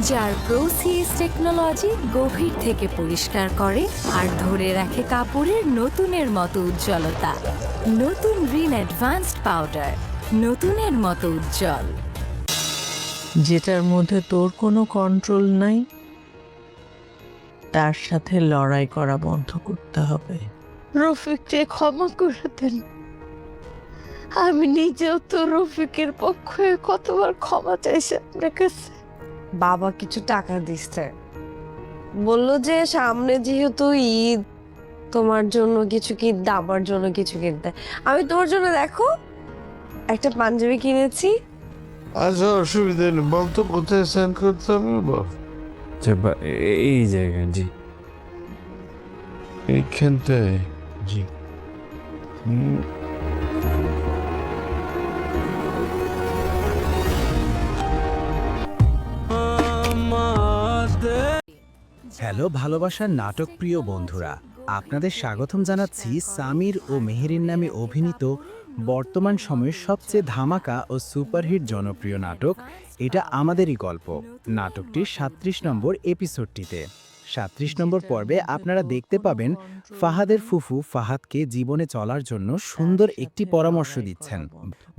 যার প্রোসিএস টেকনোলজি গভীর থেকে পরিষ্কার করে আর ধরে রাখে কাপড়ের নতুনের মতো উজ্জ্বলতা। নতুন রিন অ্যাডভান্সড পাউডার, নতুনের মতো উজ্জ্বল। যেটার মধ্যে তোর কোনো কন্ট্রোল নাই, তার সাথে লড়াই করা বন্ধ করতে হবে। রফিককে ক্ষমা করে দেন। আমি নিজেও তো রফিকের পক্ষে কতবার ক্ষমা চাইছি আপনার কাছে। বাবা কিছু টাকা দিচ্ছে, বললো যে সামনে যেহেতু ঈদ, তোমার জন্য কিছু কিনতে, আমার জন্য কিছু কিনতে। আমি তোমার জন্য দেখো একটা পাঞ্জাবি কিনেছি। আচ্ছা, অসুবিধা নেই, বলতো কোথায় সেন্ড করতে হবে? বল। এই জায়গায়। জি এইখানটায়? জি। হ্যালো ভালোবাসার নাটক প্রিয় বন্ধুরা, আপনাদের স্বাগতম জানাচ্ছি সামির ও মেহেরিন নামে অভিনীত বর্তমান সময়ের সবচেয়ে ধামাকা ও সুপারহিট জনপ্রিয় নাটক এটা আমাদেরই গল্প। নাটকটির ৩৭ নম্বর এপিসোডটিতে ৩৭ নম্বর পর্বে আপনারা দেখতে পাবেন ফাহাদের ফুফু ফাহাদকে জীবনে চলার জন্য সুন্দর একটি পরামর্শ দিচ্ছেন।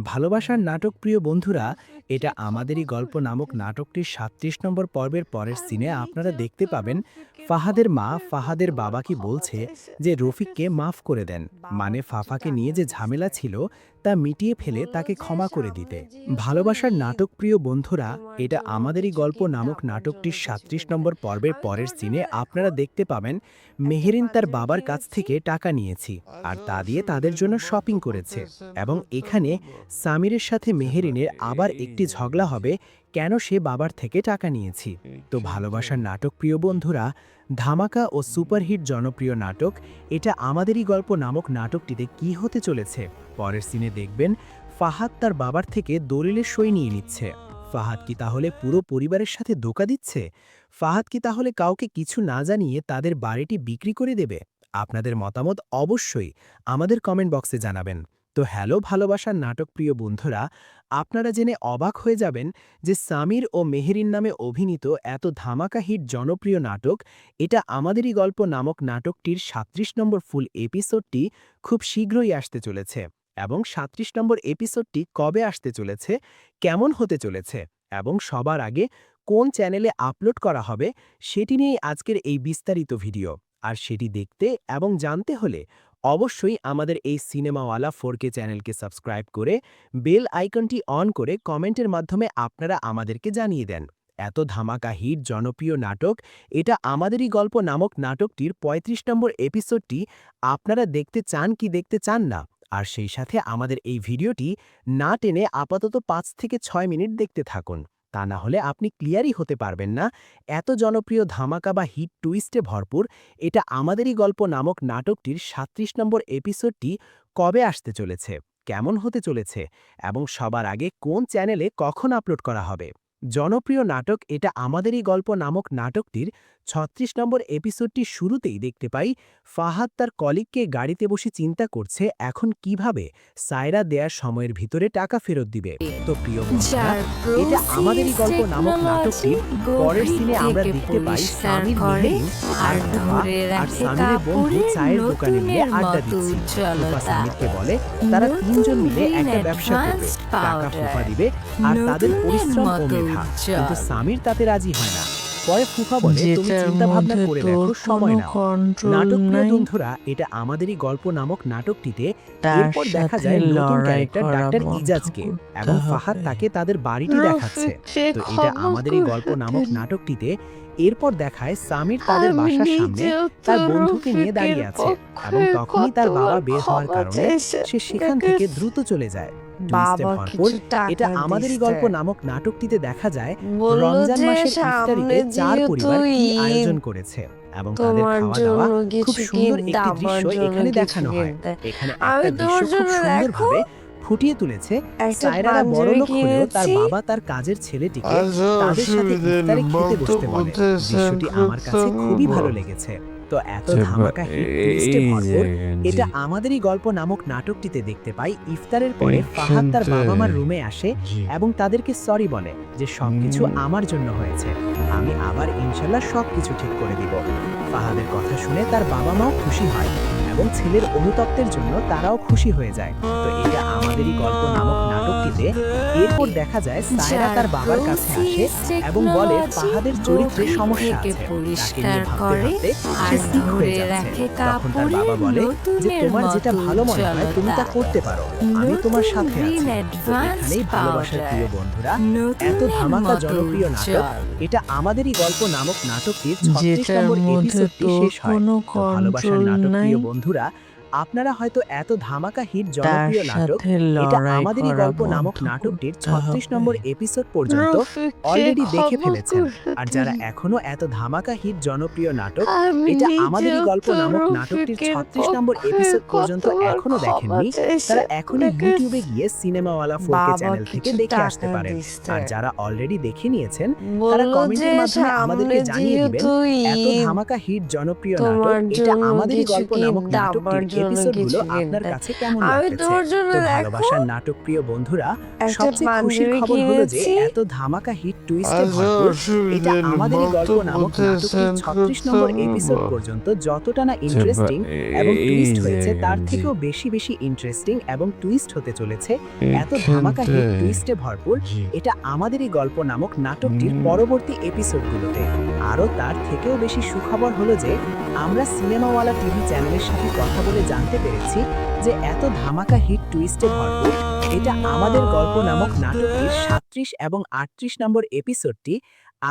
ভালোবাসার নাটক প্রিয় বন্ধুরা, এটা আমাদেরই গল্প নামক নাটকটির ৩৭ নম্বর পর্বের পরের সিনে আপনারা দেখতে পাবেন ফাহাদের মা ফাহাদের বাবাকে বলছে যে রফিককে মাফ করে দেন, মানে ফাফাকে নিয়ে যে ঝামেলা ছিল তা মিটিয়ে ফেলে তাকে ক্ষমা করে দিতে। ভালোবাসার নাটক প্রিয় বন্ধুরা, এটা আমাদেরই গল্প নামক নাটকটির ৩৭ নম্বর পর্বের পরের সিনে আপনারা দেখতে পাবেন মেহেরিন তার বাবার কাছ থেকে টাকা নিয়েছি আর তা দিয়ে তাদের জন্য শপিং করেছে, এবং এখানে সামিরের সাথে মেহেরিনের আবার একটি ঝগড়া হবে কেন সে বাবার থেকে টাকা নিয়েছি। তো ভালোবাসার নাটক প্রিয় বন্ধুরা, ধামাকা ও সুপারহিট জনপ্রিয় নাটক এটা আমাদেরই গল্প নামক নাটকটিতে কি হতে চলেছে পরের সিনে দেখবেন ফাহাদ তার বাবার থেকে দলিলের সই নিয়ে নিচ্ছে। ফাহাদ কি তাহলে পুরো পরিবারের সাথে ধোঁকা দিচ্ছে? ফাহাদ কি তাহলে কাউকে কিছু না জানিয়ে তাদের বাড়িটি বিক্রি করে দেবে? আপনাদের মতামত অবশ্যই আমাদের কমেন্ট বক্সে জানাবেন। তো হ্যালো ভালোবাসার নাটক প্রিয় বন্ধুরা, আপনারা জেনে অবাক হয়ে যাবেন যে সামির ও মেহেরিন নামে অভিনীত এত ধামাকা হিট জনপ্রিয় নাটক এটা আমাদেরই গল্প নামক নাটকটির ৩৭ নম্বর ফুল এপিসোডটি খুব শীঘ্রই আসতে চলেছে, এবং ৩৭ নম্বর এপিসোডটি কবে আসতে চলেছে, কেমন হতে চলেছে এবং সবার আগে কোন চ্যানেলে আপলোড করা হবে সেটি নিয়েই আজকের এই বিস্তারিত ভিডিও। আর সেটি দেখতে এবং জানতে হলে অবশ্যই আমাদের এই সিনেমাওয়ালা 4K চ্যানেলকে সাবস্ক্রাইব করে বেল আইকনটি অন করে কমেন্টের মাধ্যমে আপনারা আমাদেরকে জানিয়ে দেন এত ধামাকা হিট জনপ্রিয় নাটক এটা আমাদেরই গল্প নামক নাটকটির ৩৫ নম্বর এপিসোডটি আপনারা দেখতে চান কি দেখতে চান না। আর সেই সাথে আমাদের এই ভিডিওটি না টেনে আপাতত ৫ থেকে ৬ মিনিট দেখতে থাকুন, তা না হলে আপনি ক্লিয়ারই হতে পারবেন না এত জনপ্রিয় ধামাকা বা হিট টুইস্টে ভরপুর এটা আমাদেরই গল্প নামক নাটকটির ৩৭ নম্বর এপিসোডটি কবে আসতে চলেছে, কেমন হতে চলেছে এবং সবার আগে কোন চ্যানেলে কখন আপলোড করা হবে। জনপ্রিয় নাটক এটা আমাদেরই গল্প নামক নাটকটির ৩৬ নম্বর এপিসোডটি শুরুতেই দেখতে পাই ফাহাদ তার কলিগকে গাড়িতে বসে চিন্তা করছে এখন কিভাবে সায়রা দেয়ার সময়ের ভিতরে টাকা ফেরত দিবে। তো প্রিয় বন্ধুরা, এটা আমাদেরই গল্প নামক নাটকটির পরের সিনে আমরা দেখতে পাই সামির মেহেরিন আর সামিরের বন্ধু চায়ের দোকানে মিলে আড্ডা দিচ্ছে। ফুফা সামিরকে বলে তারা তিনজন মিলে একটা ব্যবসা করবে, টাকা ফুফা দিবে আর তাদের পরিশ্রম ও মেধা, কিন্তু সামির তাতে রাজি হয় না। পরে ফুফা বলে তুমি চিন্তা ভাবনা করে দেখো, সময় নাও। নাটক প্রিয় বন্ধুরা, এটা আমাদেরই গল্প নামক নাটকটিতে এরপর দেখা যায় নতুন ক্যারেক্টার ডাক্তার ইজাজকে, এবং ফাহাদ তাকে তাদের বাড়িটি দেখাচ্ছে। তো এটা আমাদেরই গল্প নামক নাটকটিতে এরপর দেখায় সামির তাদের বাসার সামনে তার বন্ধুকে নিয়ে দাঁড়িয়ে আছে, এবং তখনই তার বাবা বের হওয়ার কারণে সে সেখান থেকে দ্রুত চলে যায়। এটা আমাদেরই গল্প নামক নাটকটিতে দেখা যায় রমজান মাসের ইফতারিতে চার পরিবার কি আয়োজন করেছে এবং তাদের খাওয়া দাওয়া খুব সুন্দর একটি দৃশ্য এখানে দেখানো হয়। এখানে একটা দৃশ্য খুব সুন্দরভাবে ফুটিয়ে তুলেছে সায়রারা বড়লোক হলেও তার বাবা তার কাজের ছেলেটিকে তাদের সাথে ইফতারে খেতে বসতে বলে। দৃশ্যটি আমার কাছে খুবই ভালো লেগেছে। তো এত আচ্ছা, ধামাকা হিট এই টুইস্টে ভরপুর জায়গায়, জি। এটা আমাদেরই গল্প নামক নাটকটিতে দেখতে পাই ইফতারের পরে ফাহাদ তার বাবা মার রুমে আসে জি। এবং তাদেরকে সরি বলে যে সবকিছু আমার জন্য হয়েছে, আমি আবার ইনশাল্লাহ সবকিছু ঠিক করে দিব। ফাহাদের কথা শুনে তার বাবা মাও খুশি হয় এবং ছেলের অনুতপ্তের জন্য তারাও খুশি হয়ে যায়। তো এটা আমাদেরই গল্প নামক নাটকটিতে এরপর দেখা যায় সায়রা তার বাবার কাছে আসে এবং বলে ফাহাদের চরিত্রে সমস্যা আছে, তাকে নিয়ে ভাবতে ভাবতে সে সিক হয়ে যাচ্ছে। তখন তার বাবা বলে যে তোমার যেটা ভালো মনে হয় তুমি তা করতে পারো, আমি তোমার সাথে আছি। তো এখানেই ভালোবাসার প্রিয় বন্ধুরা, এত ধামাকা জনপ্রিয় নাটক এটা আমাদেরই গল্প নামক নাটকটির 36 যেটার নম্বর মধ্যে এপিসোডটি তোর শেষ হয়। কোনো তো ভালোবাসার কন্ট্রোল নাটক নাই, প্রিয় বন্ধুরা, আপনারা হয়তো এত ধামাকা হিট তার জনপ্রিয় নাটক সাথে এটা লড়াই আমাদেরই করা গল্প নামক বন্ধ নাটকটির করতে 36 হবে। নম্বর এপিসোড পর্যন্ত রফিককে অলরেডি দেখে ক্ষমা ফেলেছেন। করে আর যারা দিন। এখনো এত ধামাকা হিট জনপ্রিয় নাটক আমি এটা নিজেও আমাদেরই গল্প তো নামক নাটকটির রফিকের 36 নম্বর পক্ষে এপিসোড পর্যন্ত কতবার এখনো ক্ষমা দেখেননি, চাইছি তারা এখনই আপনার ইউটিউবে কাছে। গিয়ে সিনেমাওয়ালা 4K বাবা চ্যানেল থেকে কিছু দেখে টাকা আসতে পারেন। দিছে। আর যারা অলরেডি দেখে নিয়েছেন তারা বললো কমেন্টের যে মাধ্যমে আমাদেরকে সামনে জানিয়ে দিবেন যেহেতু এত ঈদ, ধামাকা হিট জনপ্রিয় নাটক তোমার এটা জন্য আমাদেরই কিছু গল্প নামক কিনতে, আমার নাটকটির জন্য এপিসোডগুলো কিছু আপনার কিনতে। কাছে কেমন আমি লাগতেছে। তোমার জন্য তো দেখো ভালোবাসার নাটক প্রিয় বন্ধুরা, একটা সবচেয়ে খুশির পাঞ্জাবি খবর হলো যে কিনেছি। এত ধামাকা হিট টুইস্টে আচ্ছা, ভরপুর অসুবিধা এটা নেই, আমাদেরই বলতে গল্প নামক নাটকটির বলতেছেন 36 নম্বর করতে এপিসোড হবে। পর্যন্ত যতটা না আচ্ছা, ইন্টারেস্টিং এবং এই টুইস্ট হয়েছে জায়গায়, তার জি। থেকেও বেশি বেশি ইন্টারেস্টিং এবং টুইস্ট হতে চলেছে এত এইখানটায়, ধামাকা হিট টুইস্টে ভরপুর জি। এটা আমাদেরই গল্প নামক নাটকটির পরবর্তী এপিসোডগুলোতে। আরও তার থেকেও বেশি সুখবর হলো যে আমরা সিনেমাওয়ালা টিভি চ্যানেলের সাথে কথা বলে জানতে পেরেছি যে এত ধামাকা হিট টুইস্টে ভরপুর এটা আমাদের গল্প নামক নাটকটির 37 এবং 38 নম্বর এপিসোডটি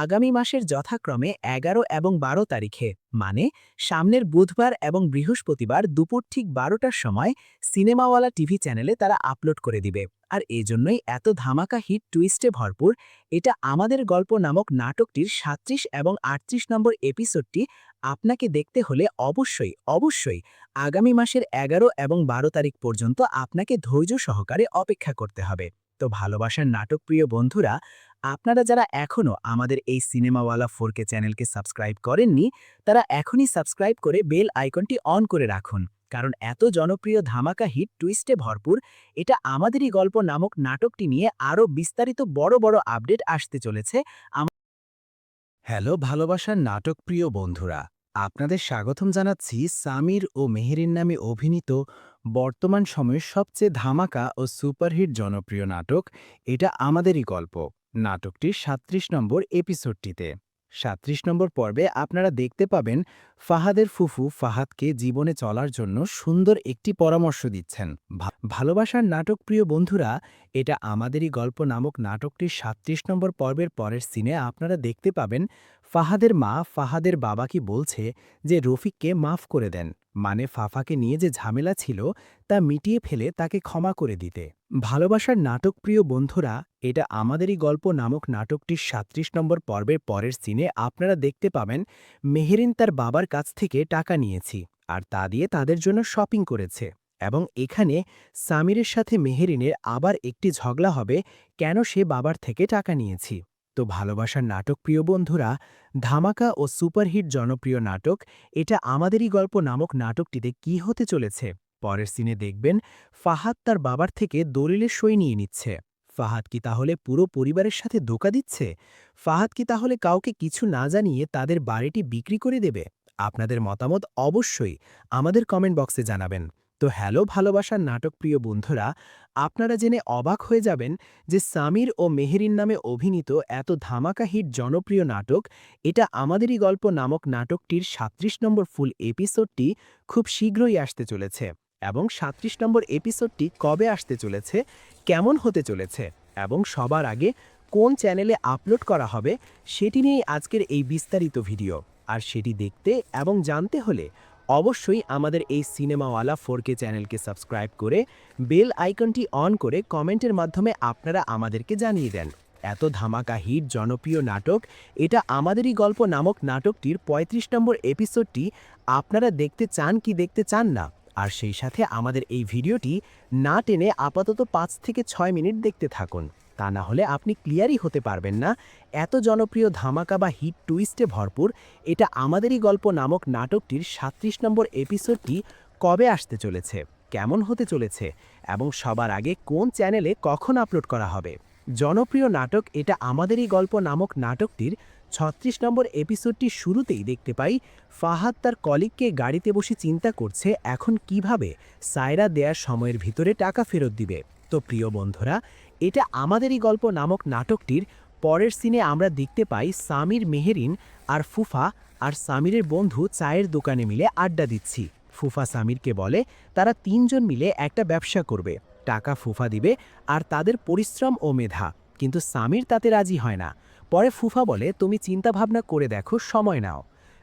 আগামী মাসের যথাক্রমে 11 এবং 12 তারিখে, মানে সামনের বুধবার এবং বৃহস্পতিবার দুপুর ঠিক 12টার সময় সিনেমাওয়ালা টিভি চ্যানেলে তারা আপলোড করে দিবে। আর এজন্যই এত ধামাকা হিট টুইস্টে ভরপুর এটা আমাদের গল্প নামক নাটকটির 37 এবং 38 নম্বর এপিসোডটি আপনাকে দেখতে হলে অবশ্যই আগামী মাসের 11 এবং 12 তারিখ পর্যন্ত আপনাকে ধৈর্য সহকারে অপেক্ষা করতে হবে। তো ভালোবাসার নাটক প্রিয় বন্ধুরা, আপনারা যারা এখনও আমাদের এই সিনেমাওয়ালা 4K চ্যানেলকে সাবস্ক্রাইব করেননি তারা এখনই সাবস্ক্রাইব করে বেল আইকনটি অন করে রাখুন, কারণ এত জনপ্রিয় ধামাকা হিট টুইস্টে ভরপুর এটা আমাদেরই গল্প নামক নাটকটি নিয়ে আরও বিস্তারিত বড় বড় আপডেট আসতে চলেছে। হ্যালো ভালোবাসার নাটক প্রিয় বন্ধুরা, আপনাদের স্বাগতম জানাচ্ছি সামির ও মেহেরিন নামে অভিনীত বর্তমান সময়ের সবচেয়ে ধামাকা ও সুপারহিট জনপ্রিয় নাটক এটা আমাদেরই গল্প নাটকটির 37 নম্বর এপিসোডটিতে। 37 নম্বর পর্বে আপনারা দেখতে পাবেন ফাহাদের ফুফু ফাহাদকে জীবনে চলার জন্য সুন্দর একটি পরামর্শ দিচ্ছেন। ভালোবাসার নাটক প্রিয় বন্ধুরা, এটা আমাদেরই গল্প নামক নাটকটির 37 নম্বর পর্বের পরের সিনে আপনারা দেখতে পাবেন ফাহাদের মা ফাহাদের বাবাকে বলছে যে রফিককে মাফ করে দেন, মানে ফাফাকে নিয়ে যে ঝামেলা ছিল তা মিটিয়ে ফেলে তাকে ক্ষমা করে দিতে। ভালোবাসার নাটক প্রিয় বন্ধুরা, এটা আমাদেরই গল্প নামক নাটকটির 37 নম্বর পর্বের পরের সিনে আপনারা দেখতে পাবেন মেহেরিন তার বাবার কাছ থেকে টাকা নিয়েছি আর তা দিয়ে তাদের জন্য শপিং করেছে এবং এখানে সামিরের সাথে মেহেরিনের আবার একটি ঝগড়া হবে কেন সে বাবার থেকে টাকা নিয়েছি। তো ভালোবাসার নাটক প্রিয় বন্ধুরা, ধামাকা ও সুপারহিট জনপ্রিয় নাটক এটা আমাদেরই গল্প নামক নাটকটিতে কি হতে চলেছে পরের সিনে দেখবেন ফাহাদ তার বাবার থেকে দলিলের সই নিয়ে নিচ্ছে। ফাহাদ কি তাহলে পুরো পরিবারের সাথে ধোঁকা দিচ্ছে? ফাহাদ কি তাহলে কাউকে কিছু না জানিয়ে তাদের বাড়িটি বিক্রি করে দেবে? আপনাদের মতামত অবশ্যই আমাদের কমেন্ট বক্সে জানাবেন। তো হ্যালো ভালোবাসার নাটক প্রিয় বন্ধুরা, আপনারা জেনে অবাক হয়ে যাবেন যে সামির ও মেহেরিন নামে অভিনীত এত ধামাকা হিট জনপ্রিয় নাটক এটা আমাদেরই গল্প নামক নাটকটির 37 নম্বর ফুল এপিসোডটি খুব শীঘ্রই আসতে চলেছে এবং 37 নম্বর এপিসোডটি কবে আসতে চলেছে, কেমন হতে চলেছে এবং সবার আগে কোন চ্যানেলে আপলোড করা হবে সেটি নিয়েই আজকের এই বিস্তারিত ভিডিও। আর সেটি দেখতে এবং জানতে হলে অবশ্যই আমাদের এই সিনেমাওয়ালা 4K চ্যানেলকে সাবস্ক্রাইব করে বেল আইকনটি অন করে কমেন্টের মাধ্যমে আপনারা আমাদেরকে জানিয়ে দেন এত ধামাকা হিট জনপ্রিয় নাটক এটা আমাদেরই গল্প নামক নাটকটির 35 নম্বর এপিসোডটি আপনারা দেখতে চান কি দেখতে চান না। আর সেই সাথে আমাদের এই ভিডিওটি না টেনে আপাতত 5 থেকে 6 মিনিট দেখতে থাকুন। তা না হলে আপনি ক্লিয়ারই হতে পারবেন না এত জনপ্রিয় ধামাকা বা হিট টুইস্টে ভরপুর এটা আমাদেরই গল্প নামক নাটকটির ৩৭ নম্বর এপিসোডটি কবে আসতে চলেছে, কেমন হতে চলেছে এবং সবার আগে কোন চ্যানেলে কখন আপলোড করা হবে। জনপ্রিয় নাটক এটা আমাদেরই গল্প নামক নাটকটির ৩৬ নম্বর এপিসোডটি শুরুতেই দেখতে পাই ফাহাদ তার কলিগকে গাড়িতে বসে চিন্তা করছে এখন কিভাবে সায়রা দেয়ার সময়ের ভিতরে টাকা ফেরত দিবে। তো প্রিয় বন্ধুরা, এটা আমাদেরই গল্প নামক নাটকটির পরের সিনে আমরা দেখতে পাই সামির, মেহেরিন আর ফুফা আর সামিরের বন্ধু চায়ের দোকানে মিলে আড্ডা দিচ্ছি। ফুফা সামিরকে বলে তারা ৩ জন মিলে একটা ব্যবসা করবে, টাকা ফুফা দিবে আর তাদের পরিশ্রম ও মেধা, কিন্তু সামির তাতে রাজি হয় না। পরে ফুফা বলে তুমি চিন্তাভাবনা করে দেখো, সময় নাও।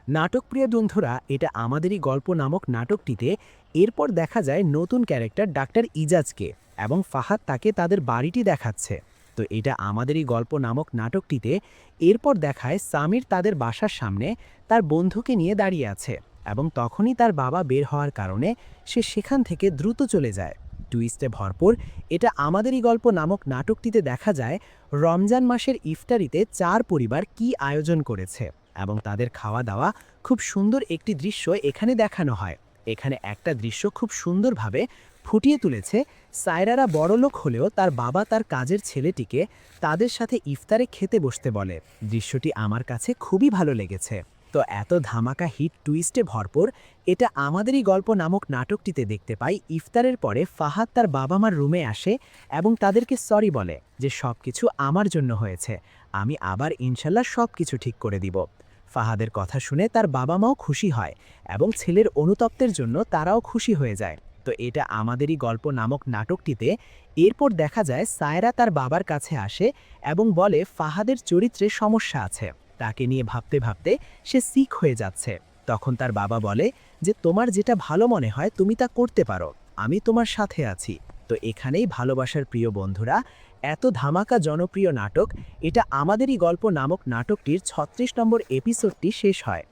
নাটকপ্রিয় বন্ধুরা, এটা আমাদেরই গল্প নামক নাটকটিতে এরপর দেখা যায় নতুন ক্যারেক্টার ডাক্তার ইজাজকে এবং ফাহাদ তাকে তাদের বাড়িটি দেখাচ্ছে। তো এটা আমাদেরই গল্প নামক নাটকটিতে এরপর দেখায় সামির তাদের বাসার সামনে তার বন্ধুকে নিয়ে দাঁড়িয়ে আছে এবং তখনই তার বাবা বের হওয়ার কারণে সে সেখান থেকে দ্রুত চলে যায়। টুইস্টে ভরপুর এটা আমাদেরই গল্প নামক নাটকটিতে দেখা যায় রমজান মাসের ইফতারিতে 4 পরিবার কি আয়োজন করেছে এবং তাদের খাওয়া দাওয়া খুব সুন্দর একটি দৃশ্য এখানে দেখানো হয়। এখানে একটা দৃশ্য খুব সুন্দরভাবে ফুটিয়ে তুলেছে সায়রারা বড়লোক হলেও তার বাবা তার কাজের ছেলেটিকে তাদের সাথে ইফতারে খেতে বসতে বলে। দৃশ্যটি আমার কাছে খুবই ভালো লেগেছে। তো এত ধামাকা হিট টুইস্টে ভরপুর এটা আমাদেরই গল্প নামক নাটকটিতে দেখতে পাই ইফতারের পরে ফাহাদ তার বাবা মার রুমে আসে এবং তাদেরকে সরি বলে যে সবকিছু আমার জন্য হয়েছে, আমি আবার ইনশাল্লাহ সবকিছু ঠিক করে দিব। ফাহাদের কথা শুনে তার বাবা মাও খুশি হয় এবং ছেলের অনুতপ্তের জন্য তারাও খুশি হয়ে যায়। তো এটা আমাদেরই গল্প নামক নাটকটিতে এরপর দেখা যায় সায়রা তার বাবার কাছে আসে এবং বলে ফাহাদের চরিত্রে সমস্যা আছে, তাকে নিয়ে ভাবতে ভাবতে সে সিক হয়ে যাচ্ছে। তখন তার বাবা বলে যে তোমার যেটা ভালো মনে হয় তুমি তা করতে পারো, আমি তোমার সাথে আছি। তো এখানেই ভালোবাসার প্রিয় বন্ধুরা, এত ধামাকা জনপ্রিয় নাটক এটা আমাদেরই গল্প নামক নাটকটির ৩৬ নম্বর এপিসোডটি শেষ হয়।